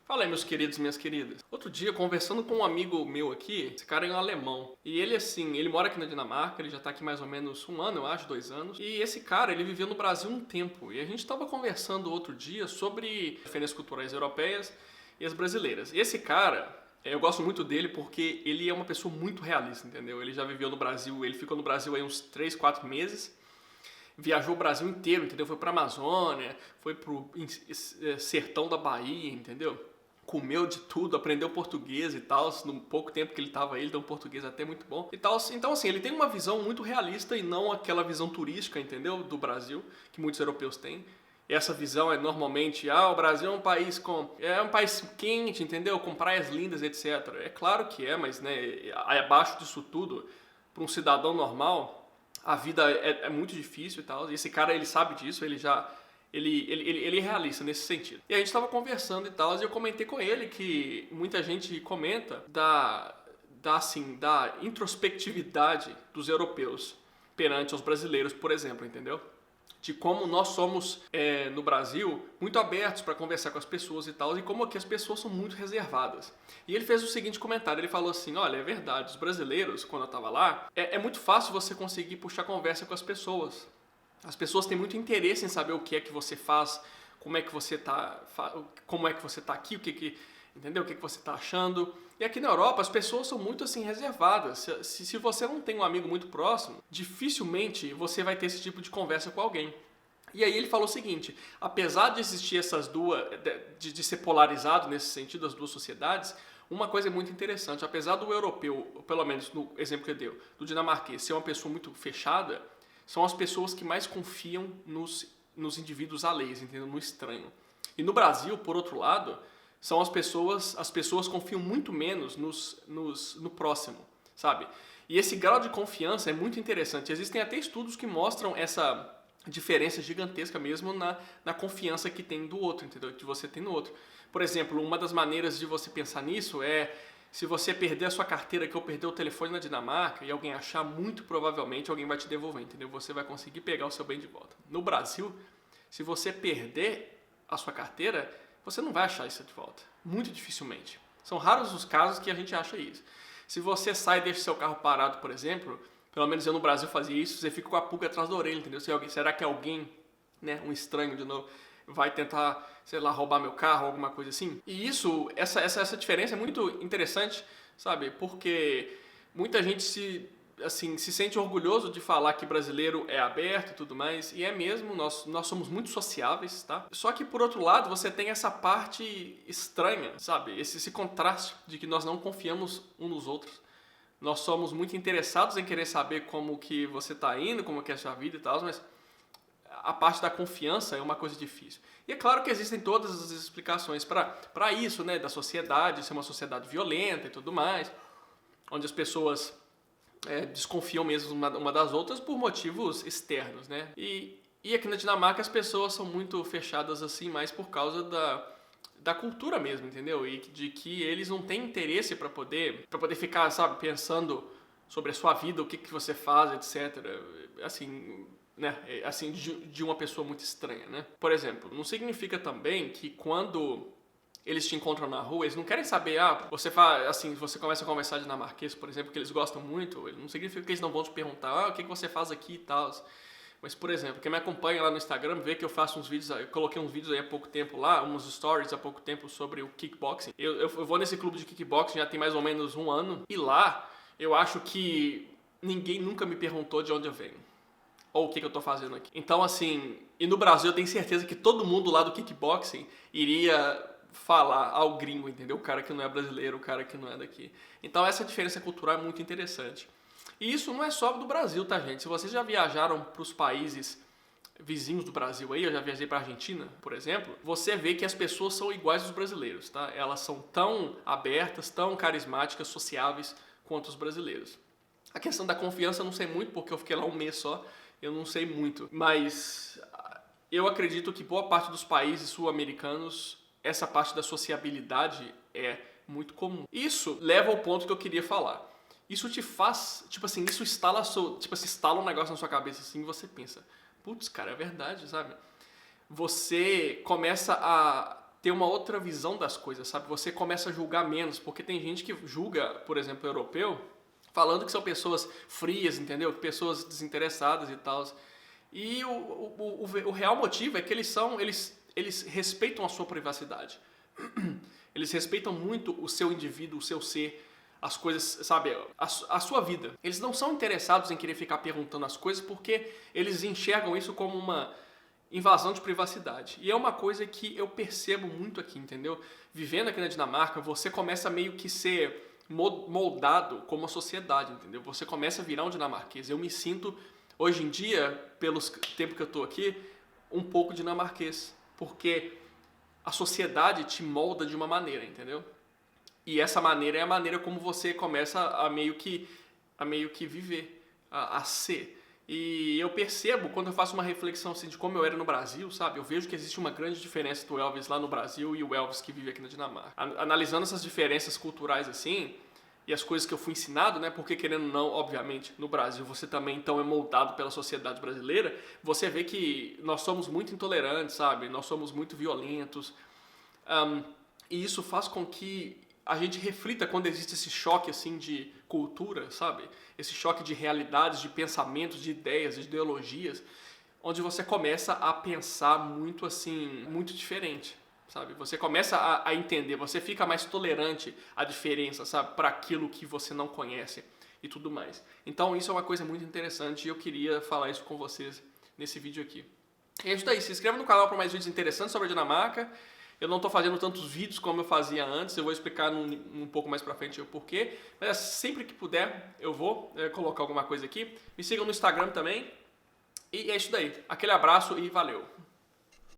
Fala aí, meus queridos e minhas queridas. Outro dia, conversando com um amigo meu aqui, esse cara é um alemão. E ele, assim, ele mora aqui na Dinamarca, ele já tá aqui mais ou menos um ano, eu acho, 2 anos. E esse cara, ele viveu no Brasil um tempo. E a gente tava conversando outro dia sobre diferenças culturais europeias e as brasileiras. E esse cara, eu gosto muito dele porque ele é uma pessoa muito realista, entendeu? Ele já viveu no Brasil, ele ficou no Brasil aí uns 3, 4 meses. Viajou o Brasil inteiro, entendeu? Foi pra Amazônia, foi pro sertão da Bahia, entendeu? Comeu de tudo, aprendeu português e tal. No pouco tempo que ele estava aí, ele deu um português até muito bom e tal. Então, assim, ele tem uma visão muito realista e não aquela visão turística, entendeu? Do Brasil, que muitos europeus têm. E essa visão é normalmente, o Brasil é um país quente, entendeu? Com praias lindas, etc. É claro que é, mas, né, abaixo disso tudo, para um cidadão normal, a vida é muito difícil e tal. E esse cara, ele sabe disso, ele é realista nesse sentido. E a gente estava conversando e tal, e eu comentei com ele que muita gente comenta da introspectividade dos europeus perante os brasileiros, por exemplo, entendeu? De como nós somos, no Brasil, muito abertos para conversar com as pessoas e tal, e como aqui as pessoas são muito reservadas. E ele fez o seguinte comentário, ele falou assim, olha, é verdade, os brasileiros, quando eu estava lá, é muito fácil você conseguir puxar conversa com as pessoas. As pessoas têm muito interesse em saber o que é que você faz, como é que você tá aqui, entendeu? O que você tá achando. E aqui na Europa as pessoas são muito assim reservadas. Se você não tem um amigo muito próximo, dificilmente você vai ter esse tipo de conversa com alguém. E aí ele falou o seguinte, apesar de existir essas duas, de ser polarizado nesse sentido as duas sociedades, uma coisa é muito interessante, apesar do europeu, pelo menos no exemplo que ele deu, do dinamarquês ser uma pessoa muito fechada, são as pessoas que mais confiam nos indivíduos alheios, entendeu? No estranho. E no Brasil, por outro lado, são as pessoas confiam muito menos no próximo, sabe? E esse grau de confiança é muito interessante. Existem até estudos que mostram essa diferença gigantesca mesmo na confiança que tem do outro, entendeu? Que você tem no outro. Por exemplo, uma das maneiras de você pensar nisso é se você perder a sua carteira, que eu perder o telefone na Dinamarca e alguém achar, muito provavelmente alguém vai te devolver, entendeu? Você vai conseguir pegar o seu bem de volta. No Brasil, se você perder a sua carteira, você não vai achar isso de volta. Muito dificilmente. São raros os casos que a gente acha isso. Se você sai e deixa seu carro parado, por exemplo, pelo menos eu no Brasil fazia isso, você fica com a pulga atrás da orelha, entendeu? Será que alguém, né, um estranho de novo, vai tentar, sei lá, roubar meu carro, alguma coisa assim. E essa diferença é muito interessante, sabe? Porque muita gente se sente orgulhoso de falar que brasileiro é aberto e tudo mais, e é mesmo, nós somos muito sociáveis, tá? Só que por outro lado, você tem essa parte estranha, sabe? Esse contraste de que nós não confiamos uns nos outros. Nós somos muito interessados em querer saber como que você tá indo, como que é a sua vida e tal, mas a parte da confiança é uma coisa difícil. E é claro que existem todas as explicações para isso, né? Da sociedade, ser uma sociedade violenta e tudo mais, onde as pessoas desconfiam mesmo uma das outras por motivos externos, né? E aqui na Dinamarca as pessoas são muito fechadas assim, mais por causa da cultura mesmo, entendeu? E de que eles não têm interesse para poder ficar, sabe, pensando sobre a sua vida, o que você faz, etc. Assim, né, assim, de uma pessoa muito estranha, né? Por exemplo, não significa também que quando eles te encontram na rua, eles não querem saber, você faz, assim, você começa a conversar dinamarquês, por exemplo, que eles gostam muito, não significa que eles não vão te perguntar, o que você faz aqui e tal. Mas, por exemplo, quem me acompanha lá no Instagram vê que eu faço uns vídeos, eu coloquei uns vídeos aí há pouco tempo lá, uns stories há pouco tempo sobre o kickboxing. Eu vou nesse clube de kickboxing já tem mais ou menos um ano, e lá eu acho que ninguém nunca me perguntou de onde eu venho. Ou o que eu tô fazendo aqui. Então, assim, e no Brasil eu tenho certeza que todo mundo lá do kickboxing iria falar ao gringo, entendeu? O cara que não é brasileiro, o cara que não é daqui. Então essa diferença cultural é muito interessante. E isso não é só do Brasil, tá, gente? Se vocês já viajaram para os países vizinhos do Brasil aí, eu já viajei para a Argentina, por exemplo, você vê que as pessoas são iguais aos brasileiros, tá? Elas são tão abertas, tão carismáticas, sociáveis quanto os brasileiros. A questão da confiança eu não sei muito, porque eu fiquei lá um mês só, eu não sei muito. Mas eu acredito que boa parte dos países sul-americanos, essa parte da sociabilidade é muito comum. Isso leva ao ponto que eu queria falar. Isso te faz, tipo assim, isso instala instala um negócio na sua cabeça assim e você pensa, putz, cara, é verdade, sabe? Você começa a ter uma outra visão das coisas, sabe? Você começa a julgar menos, porque tem gente que julga, por exemplo, europeu, falando que são pessoas frias, entendeu? Pessoas desinteressadas e tal. E o real motivo é que eles respeitam a sua privacidade. Eles respeitam muito o seu indivíduo, o seu ser, as coisas, sabe, a sua vida. Eles não são interessados em querer ficar perguntando as coisas porque eles enxergam isso como uma invasão de privacidade. E é uma coisa que eu percebo muito aqui, entendeu? Vivendo aqui na Dinamarca, você começa a meio que ser moldado como a sociedade, entendeu? Você começa a virar um dinamarquês. Eu me sinto, hoje em dia, pelo tempo que eu tô aqui, um pouco dinamarquês. Porque a sociedade te molda de uma maneira, entendeu? E essa maneira é a maneira como você começa a meio que viver, a ser. E eu percebo, quando eu faço uma reflexão assim, de como eu era no Brasil, sabe? Eu vejo que existe uma grande diferença do Elvis lá no Brasil e o Elvis que vive aqui na Dinamarca. Analisando essas diferenças culturais assim, e as coisas que eu fui ensinado, né? Porque querendo ou não, obviamente, no Brasil você também então é moldado pela sociedade brasileira, você vê que nós somos muito intolerantes, sabe? Nós somos muito violentos. E isso faz com que a gente reflita quando existe esse choque assim de cultura, sabe? Esse choque de realidades, de pensamentos, de ideias, de ideologias, onde você começa a pensar muito assim, muito diferente, sabe? Você começa a entender, você fica mais tolerante à diferença, sabe? Para aquilo que você não conhece e tudo mais. Então isso é uma coisa muito interessante e eu queria falar isso com vocês nesse vídeo aqui. É isso daí, se inscreva no canal para mais vídeos interessantes sobre a Dinamarca. Eu não estou fazendo tantos vídeos como eu fazia antes, eu vou explicar um pouco mais pra frente o porquê. Mas sempre que puder, eu vou colocar alguma coisa aqui. Me sigam no Instagram também. E é isso daí. Aquele abraço e valeu!